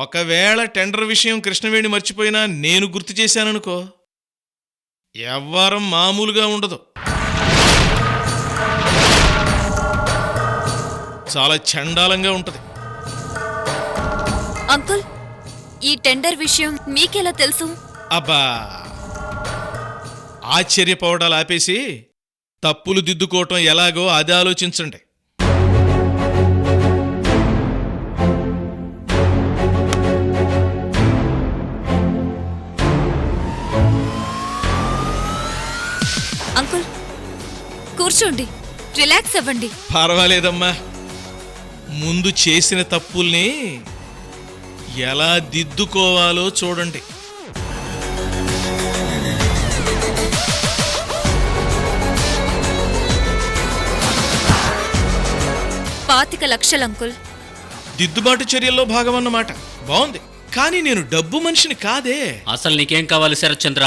ఒకవేళ టెండర్ విషయం కృష్ణవేణి మర్చిపోయినా నేను గుర్తు చేశాననుకో, ఎవ్వరం మామూలుగా ఉండదు. చాలా చండాలంగా ఉంటది. అంకుల్, ఈ టెండర్ విషయం మీకెలా తెలుసు? అబ్బా, ఆశ్చర్యపోవడాలు ఆపేసి తప్పులు దిద్దుకోవటం ఎలాగో అది ఆలోచించండి. అంకుల్, కూర్చోండి, రిలాక్స్ అవ్వండి. పర్వాలేదమ్మా, ముందు చేసిన తప్పుల్ని ఎలా దిద్దుకోవాలో చూడండి. $25,00,000 అంకుల్. దిద్దుబాటు చర్యల్లో భాగమన్నమాట. బాగుంది, కానీ నేను డబ్బు మనిషిని కాదే. అసలు నీకేం కావాలి శరత్ చంద్ర?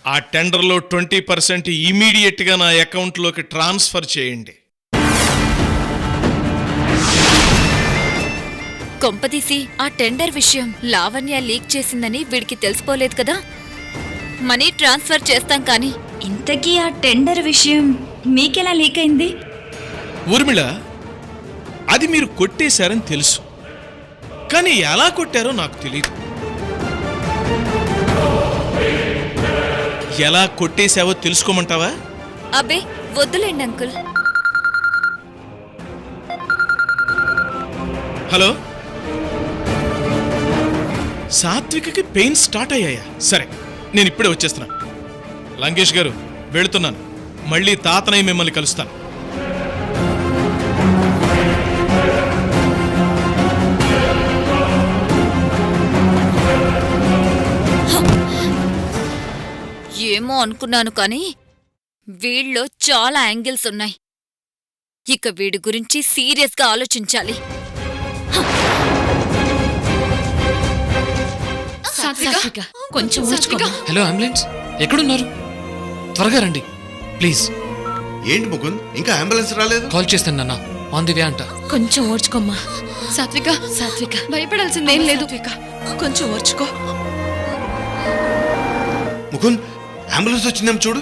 ఆ టెండర్లో 20% ఇమీడియట్గా నా అకౌంట్లోకి ట్రాన్స్ఫర్ చేయండి. కొంపదీసి ఆ టెండర్ విషయం లావణ్య లీక్ చేసిందని వీడికి తెలిసిపోలేదు కదా? మనీ ట్రాన్స్ఫర్ చేస్తాం కానీ. ఇంతకీ ఆ టెండర్ విషయం మీకెలా లీక్ అయింది? ఊర్మిళ, అది మీరు కొట్టేశారని తెలుసు, కానీ ఎలా కొట్టారో నాకు తెలియదు. ఎలా కొట్టేశావో తెలుసుకోమంటావా? అబ్బే వద్దులేండి అంకుల్. హలో, సాత్వికకి పెయిన్ స్టార్ట్ అయ్యాయా? సరే, నేను ఇప్పుడే వచ్చేస్తున్నా. లంకేష్ గారు, వెళుతున్నాను. మళ్ళీ తాతనయ్య మిమ్మల్ని కలుస్తాను. ఏమో అనుకున్నాను కానీ వీళ్ళలో చాలా యాంగిల్స్ ఉన్నాయి. ఇక వీడి గురించి సీరియస్గా ఆలోచించాలి. కొంచెం హలో, అంబులెన్స్ ఎక్కడున్నారు? త్వరగా రండి ప్లీజ్. ఏంటి ముకుంద్, ఇంకా అంబులెన్స్ రాలేదు? కాల్ చేస్తాను నాన్న, ఆన్ ది వే అంట. కొంచెం ఓర్చుకోమ్మా. సాత్విక, సాత్విక భయపడాల్సిందేం లేదు. కొంచెం ఓర్చుకో. ముకుంద్, అంబులెన్స్ వచ్చిందేమో చూడు.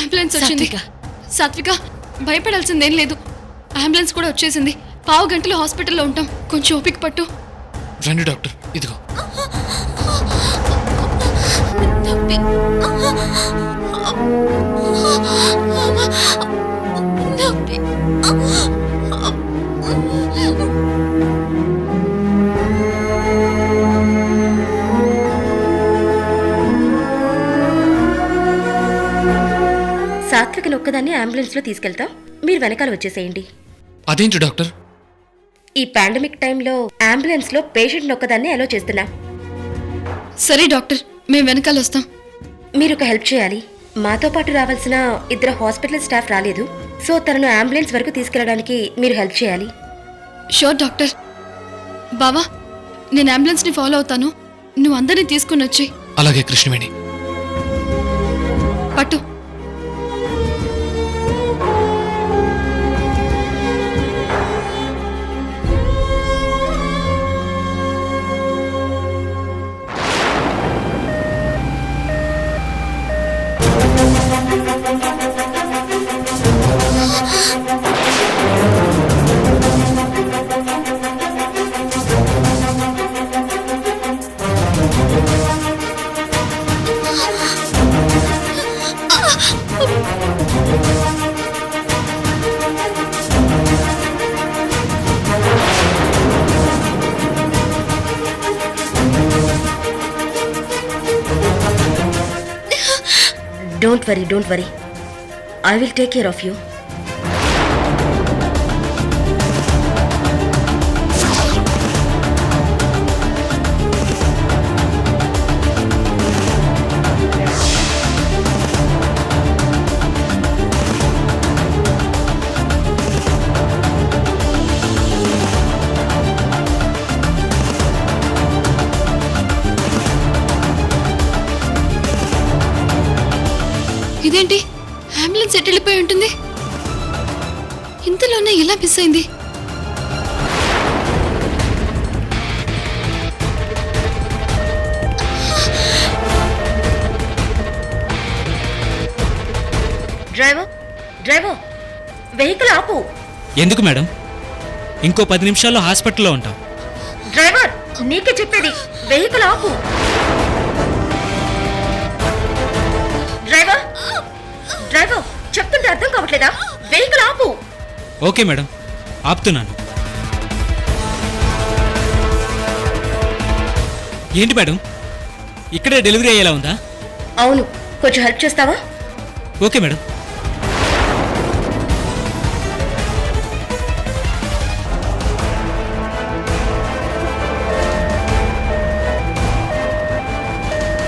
అంబులెన్స్ వచ్చింది. సాత్విక భయపడాల్సిందేం లేదు. అంబులెన్స్ కూడా వచ్చేసింది. 15 గంటలు హాస్పిటల్లో ఉంటాం. కొంచెం ఓపిక పట్టు. రండి డాక్టర్, ఇదిగో. సాత్వికను ఒక్కదాన్ని అంబులెన్స్ లో తీసుకెళ్తాం, మీరు వెనకాల వచ్చేసేయండి. అదేంటి డాక్టర్? ఈ పాండమిక్ టైంలో అంబులెన్స్ లో పేషెంట్ ఒక్కదాన్ని అలో చేస్తున్నాం. సరే డాక్టర్, మేము వెనకాల వస్తాం. మీరు ఒక హెల్ప్ చేయాలి. మాతో పాటు రావాల్సిన 2 హాస్పిటల్ స్టాఫ్ రాలేదు, సో తనను అంబులెన్స్ వరకు తీసుకెళ్లడానికి మీరు హెల్ప్ చేయాలి. Sure doctor. బావా, నేను అంబులెన్స్ ని ఫాలో అవుతాను. నువ్వు అందరినీ తీసుకుని వచ్చి. అలాగే కృష్ణవేణి. పట్టు. Don't worry. I will take care of you. ఇదేంటి, అంబులెన్స్ ఎటు వెళ్ళిపోయి ఉంటుంది? ఇంతలోనే ఎలా మిస్ అయింది? డ్రైవర్ డ్రైవర్ వెహికల్ ఆపు. ఎందుకు మేడం? ఇంకో 10 నిమిషాల్లో హాస్పిటల్లో ఉంటాం. డ్రైవర్ నీకే చెప్పేది, వెహికల్ ఆపు. డ్రైవర్ డ్రైవర్ చెప్తుంటే అర్థం కావట్లేదా? వెహికల్ ఆపు. ఓకే మేడం, ఆపుతున్నాను. ఏంటి మేడం, ఇక్కడే డెలివరీ అయ్యేలా ఉందా? అవును, కొంచెం హెల్ప్ చేస్తావా? Okay madam.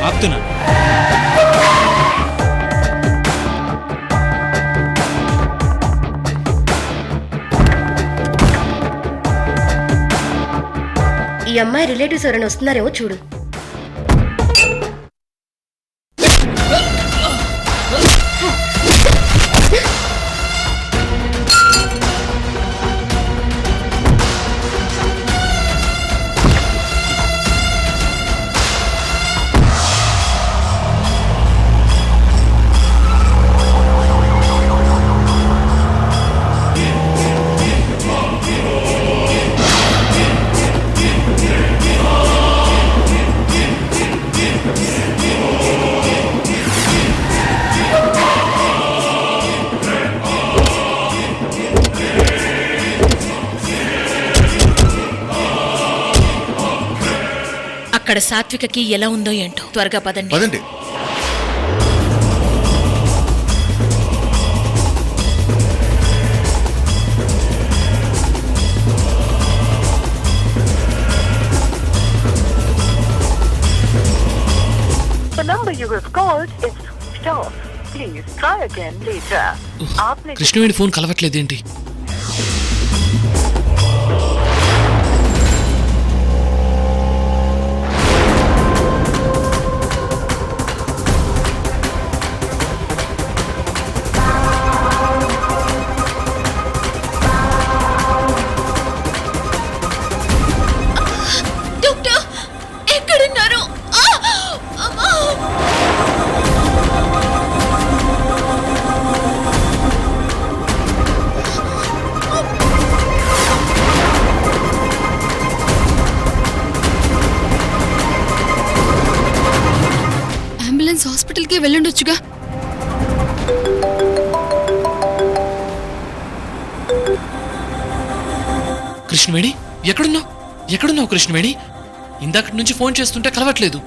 ఆపుతున్నాను. ఈ అమ్మాయి రిలేటివ్స్ ఎవరైనా వస్తున్నారేమో చూడు. అక్కడ సాత్వికకి ఎలా ఉందో ఏంటో. త్వరగా పదండి. పదండి. The number you have called is switched off. Please try again later. आपने కృష్ణవేణి ఫోన్ కలవట్లేదేంటి? డాక్టర్ ఎక్కడున్నారు? అంబులెన్స్ హాస్పిటల్కి వెళ్ళుండొచ్చుగా. కృష్ణవేణి ఎక్కడున్నావు? ఎక్కడున్నావు కృష్ణవేణి? ఇందాకటి నుంచి ఫోన్ చేస్తుంటే కలవట్లేదు.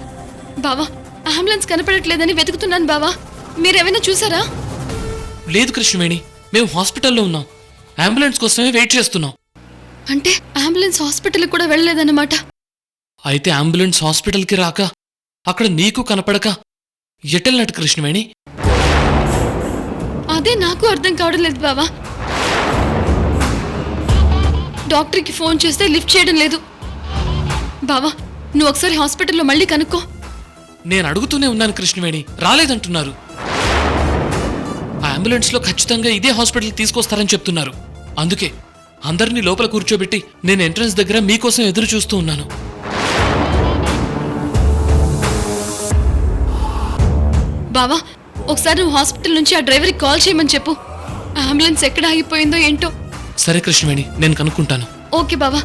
బావా, అంబులెన్స్ కనపడట్లేదని వెతుకుతున్నాను బావా. మీరేమైనా చూసారా? లేదు కృష్ణవేణి, మేము హాస్పిటల్లో ఉన్నాం. అంబులెన్స్ కోసమే వెయిట్ చేస్తున్నాం. అంటే అంబులెన్స్ హాస్పిటల్కి కూడా వెళ్ళలేదన్నమాట. అయితే అంబులెన్స్ హాస్పిటల్కి రాక అక్కడ నీకు కనపడక ఎటెళ్ళినట్టు కృష్ణవేణి? అదే నాకు అర్థం కావడం లేదు బావా. డాక్టర్కి ఫోన్ చేస్తే లిఫ్ట్ చేయడం లేదు. బావా, నువ్వు ఒకసారి హాస్పిటల్లో మళ్ళీ కనుక్కో. నేను అడుగుతూనే ఉన్నాను కృష్ణవేణి, రాలేదంటున్నారు. ఆ అంబులెన్స్లో ఖచ్చితంగా ఇదే హాస్పిటల్ తీసుకొస్తారని చెప్తున్నారు. అందుకే అందరినీ లోపల కూర్చోబెట్టి నేను ఎంట్రన్స్ దగ్గర మీకోసం ఎదురు చూస్తూ ఉన్నాను. బావా, ఒకసారి నువ్వు హాస్పిటల్ నుంచి ఆ డ్రైవర్కి కాల్ చేయమని చెప్పు. అంబులెన్స్ ఎక్కడ ఆగిపోయిందో ఏంటో. సరే కృష్ణవేణి, నేను కనుక్కుంటాను. ఓకే బావా,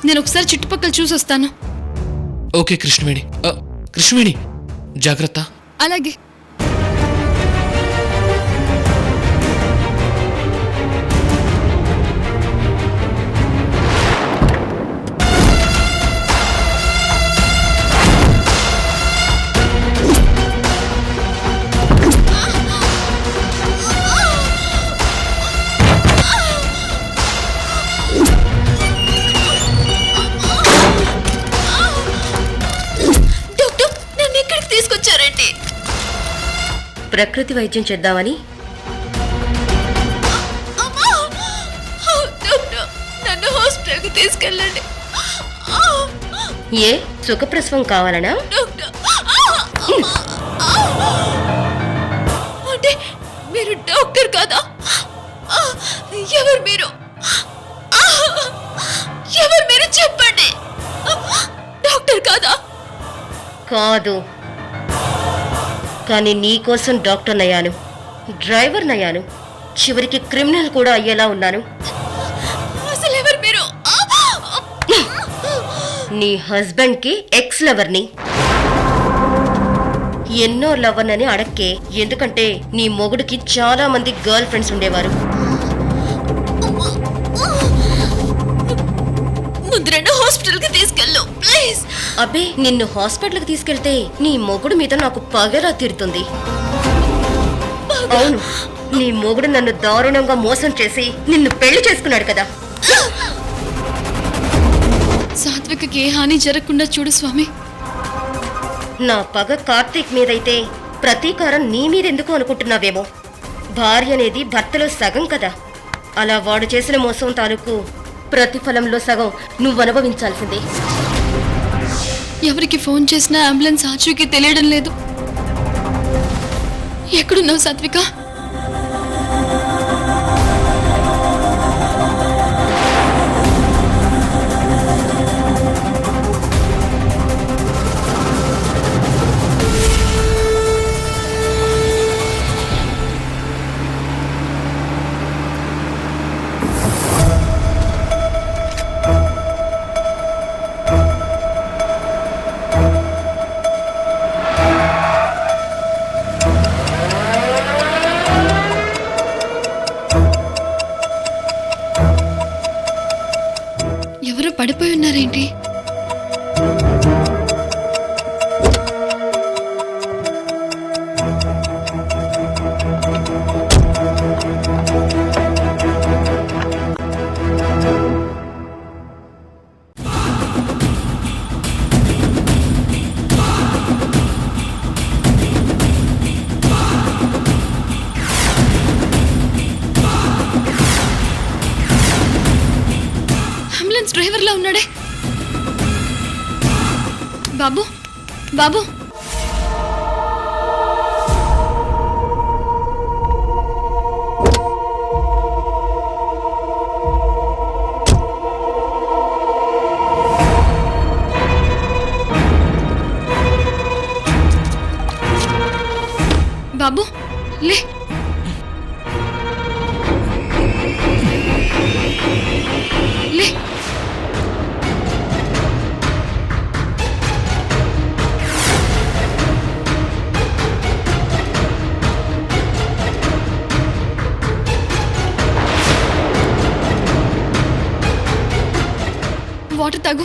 నేను ఒకసారి చుట్టుపక్కల చూసొస్తాను. ఓకే కృష్ణవేణి. కృష్ణవేణి జాగ్రత్త. అలాగే. డాక్టర్ నన్ను ఇక్కడికి తీసుకొచ్చారండి. ప్రకృతి వైద్యం చేద్దామని. డాక్టర్ నన్ను హాస్పిటల్కి తీసుకెళ్ళండి. ఏ సుఖప్రసవం కావాలనా? డాక్టర్ అంటే మీరు డాక్టర్ కాదా? ఎవరు మీరు? ఎవరు మీరు చెప్పండి. డాక్టర్ కాదా? కాదు, కానీ నీకోసం డాక్టర్ అయ్యాను. డ్రైవర్ నయ్యాను, చివరికి క్రిమినల్ కూడా అయ్యేలా ఉన్నాను. అసలు ఎవరు మీరు? నీ హస్బెండ్కి ఎక్స్ లవర్ని. ఎన్నో లవర్ అని అడక్కే, ఎందుకంటే నీ మొగుడికి చాలా మంది గర్ల్ ఫ్రెండ్స్ ఉండేవారు. ముందు రెండు హాస్పిటల్కి తీసుకెళ్ళు ప్లీజ్. అబ్బే, నిన్ను హాస్పిటల్కి తీసుకెళ్తే నీ మొగుడు మీద నాకు పగలా తీరుతుంది. అవును, నీ మొగుడు నన్ను దారుణంగా మోసం చేసి నిన్ను పెళ్లి చేసుకున్నాడు కదా. సాత్వికకి ఏ హాని జరగకుండా చూడు స్వామి. నా పగ కార్తీక్ మీదైతే ప్రతీకారం నీ మీదెందుకు అనుకుంటున్నావేమో. భార్య అనేది భర్తలో సగం కదా. అలా వాడు చేసిన మోసం తాలూకు ప్రతిఫలంలో సగం నువ్వు అనుభవించాల్సిందే. ఎవరికి ఫోన్ చేసినా అంబులెన్స్ ఆచూకీ తెలియడం లేదు. ఎక్కడున్నావు సాత్విక? ఎవరో పడిపోయి ఉన్నారేంటి? అంబులెన్స్ డ్రైవర్లా ఉన్నాడే. బాబు బాబు, బాబు లే. లే. వాటర్ తాగు.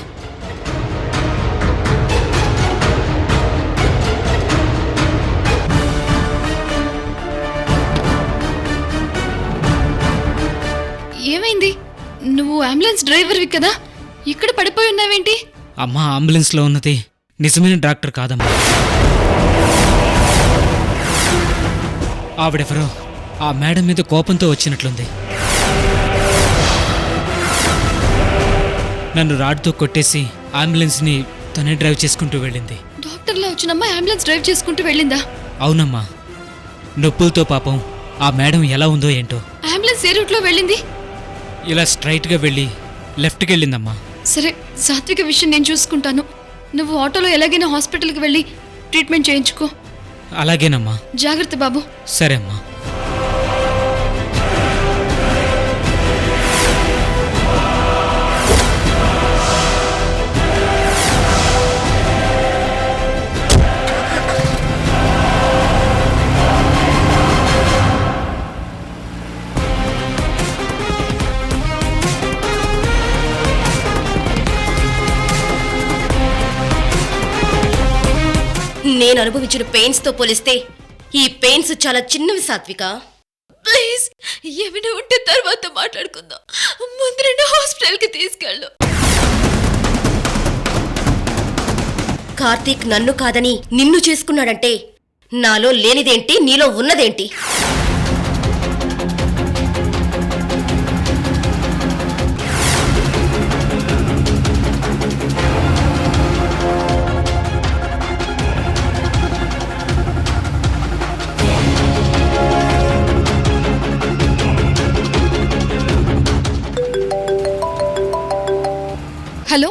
ఏమైంది? నువ్వు అంబులెన్స్ డ్రైవర్వి కదా, ఇక్కడ పడిపోయి ఉన్నావేంటి? అమ్మా, అంబులెన్స్లో ఉన్నది నిజమైన డాక్టర్ కాదమ్మా. ఆవిడెవరో ఆ మేడం మీద కోపంతో వచ్చినట్లుంది. నన్ను రాడ్తో కొట్టేసి అంబులెన్స్ని తనే డ్రైవ్ చేసుకుంటూ వెళ్ళింది. డాక్టర్లా వచ్చినమ్మా అంబులెన్స్ డ్రైవ్ చేసుకుంటూ వెళ్ళిందా? అవునమ్మా, నొప్పులతో పాపం ఆ మేడం ఎలా ఉందో ఏంటో. అంబులెన్స్ ఏ రూట్లో వెళ్ళింది? ఇలా స్ట్రైట్గా వెళ్ళి లెఫ్ట్కి వెళ్ళిందమ్మా. సరే, సాత్విక విషయం నేను చూసుకుంటాను. నువ్వు ఆటోలో ఎలాగైనా హాస్పిటల్కి వెళ్ళి ట్రీట్మెంట్ చేయించుకో. అలాగేనమ్మా. జాగ్రత్త బాబు. సరే అమ్మా. నేను అనుభవించిన పెయిన్స్ తో పోలిస్తే ఈ పెయిన్స్ చాలా చిన్నవి సాత్విక. ప్లీజ్, ఏమైనా ఉంటే తర్వాత మాట్లాడుకుందాం. ముందు రెండు హాస్పిటల్కి తీసుకెళ్ళు. కార్తీక్ నన్ను కాదని నిన్ను చేసుకున్నాడంటే నాలో లేనిదేంటి, నీలో ఉన్నదేంటి? హలో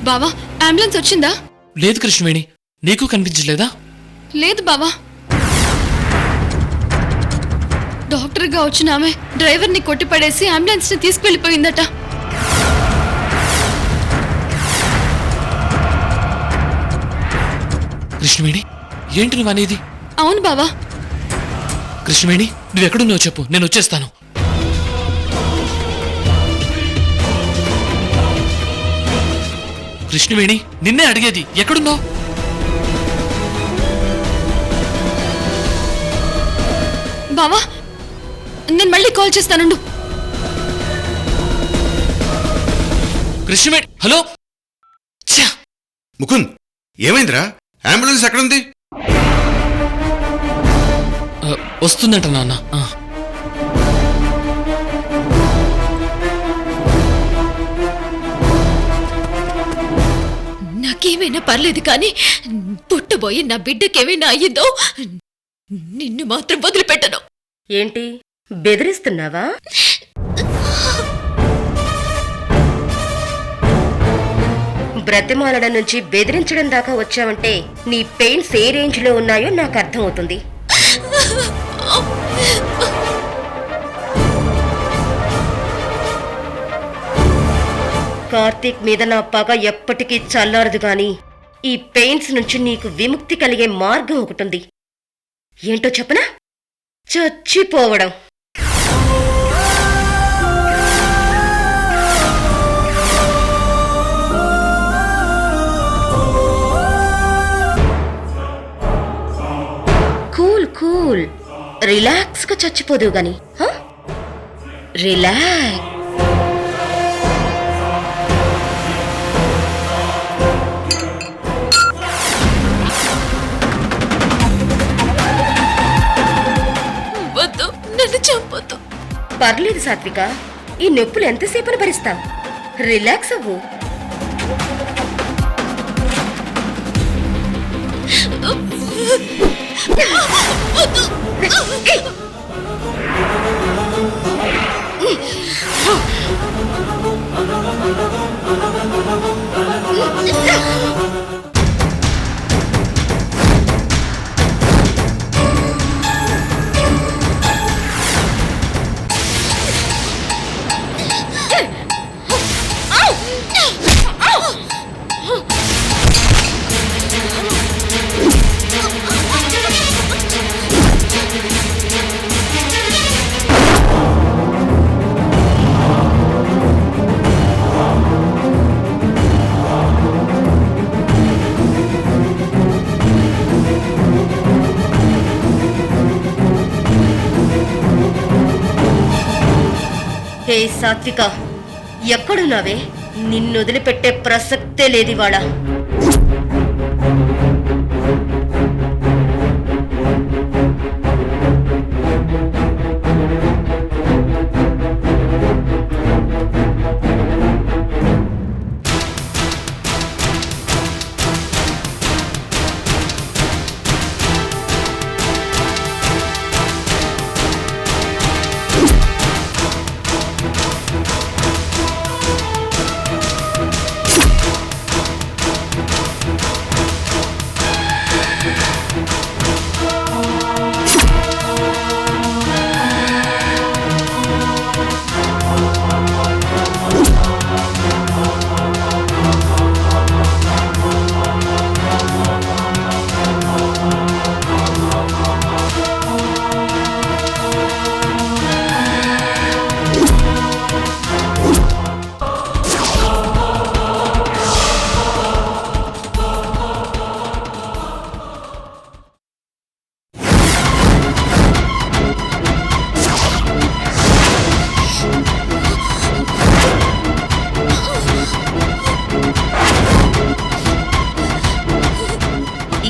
బావా, అంబులెన్స్ వచ్చిందా? లేదు కృష్ణవేణి, నీకు కనిపించలేదా? లేదు బావా. డాక్టర్గా వచ్చిన ఆమె డ్రైవర్ని కొట్టిపడేసి అంబులెన్స్ని తీసుకువెళ్ళిపోయిందట. కృష్ణవేణి, ఏంటి నువ్వు అనేది? అవును బావా. కృష్ణవేణి, నువ్వెక్కడున్నావు చెప్పు, నేను వచ్చేస్తాను. కృష్ణవేణి, నిన్నే అడిగేది, ఎక్కడున్నావు? బావా, నేను మళ్ళీ కాల్ చేస్తానుండు. కృష్ణవేణి, హలో. ఛ! ముకుంద్, ఏమైందిరా? అంబులెన్స్ ఎక్కడుంది? వస్తుందంట నాన్న. నాకేమైనా పర్లేదు కానీ పుట్టబోయి నా బిడ్డకేమైనా అయ్యిందో నిన్ను మాత్రం వదిలిపెట్టను. ఏంటి బెదిరిస్తున్నావా? బ్రతిమాలడం నుంచి బెదిరించడం దాకా వచ్చావంటే నీ పెయిన్స్ ఏ రేంజ్ లో ఉన్నాయో నాకు అర్థమవుతుంది. కార్తీక్ మీద నా పగ ఎప్పటికీ చల్లారదు గాని ఈ పెయిన్స్ నుంచి నీకు విముక్తి కలిగే మార్గం ఒకటుంది. ఏంటో చెప్పనా? చచ్చిపోవడం. కూల్ కూల్, రిలాక్స్ గా చచ్చిపోదు గాని. రిలాక్స్. వద్దు, నన్ను చంపొద్దు. పర్లేదు సాత్విక, ఈ నొప్పులు ఎంతసేపని భరిస్తాం. రిలాక్స్ అవ్వు. హే సాత్విక, ఎక్కడున్నావే? నిన్ను వదిలిపెట్టే ప్రసక్తే లేదివాళ.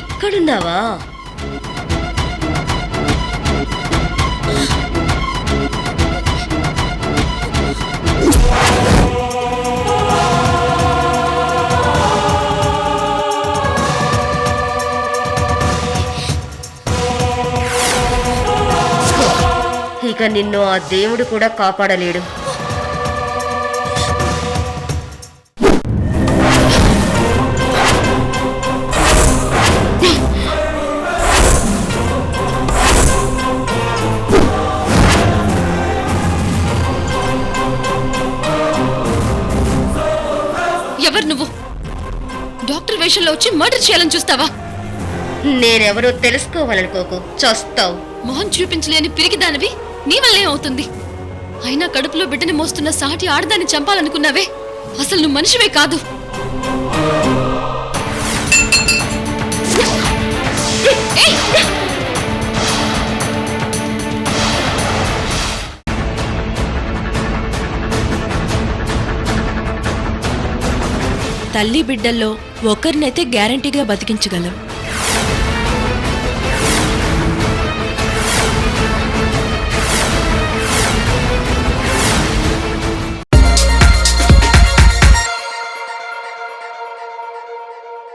ఇక్కడున్నావా? ఇక నిన్ను ఆ దేవుడు కూడా కాపాడలేడు. ఎవరు నువ్వు డాక్టర్ వేషంలో వచ్చి మర్డర్ చేయాలని చూస్తావా? నేనెవరో తెలుసుకోవాలనుకోకు, చస్తావు. మొహం చూపించలేని పిరికిదానివి నీ వల్లే అవుతుంది. అయినా కడుపులో బిడ్డని మోస్తున్న సాటి ఆడదాన్ని చంపాలనుకున్నావే, అసలు నువ్వు మనిషివే కాదు. ఏయ్! తల్లి బిడ్డల్లో ఒకరినైతే గ్యారంటీగా బతికించగలం.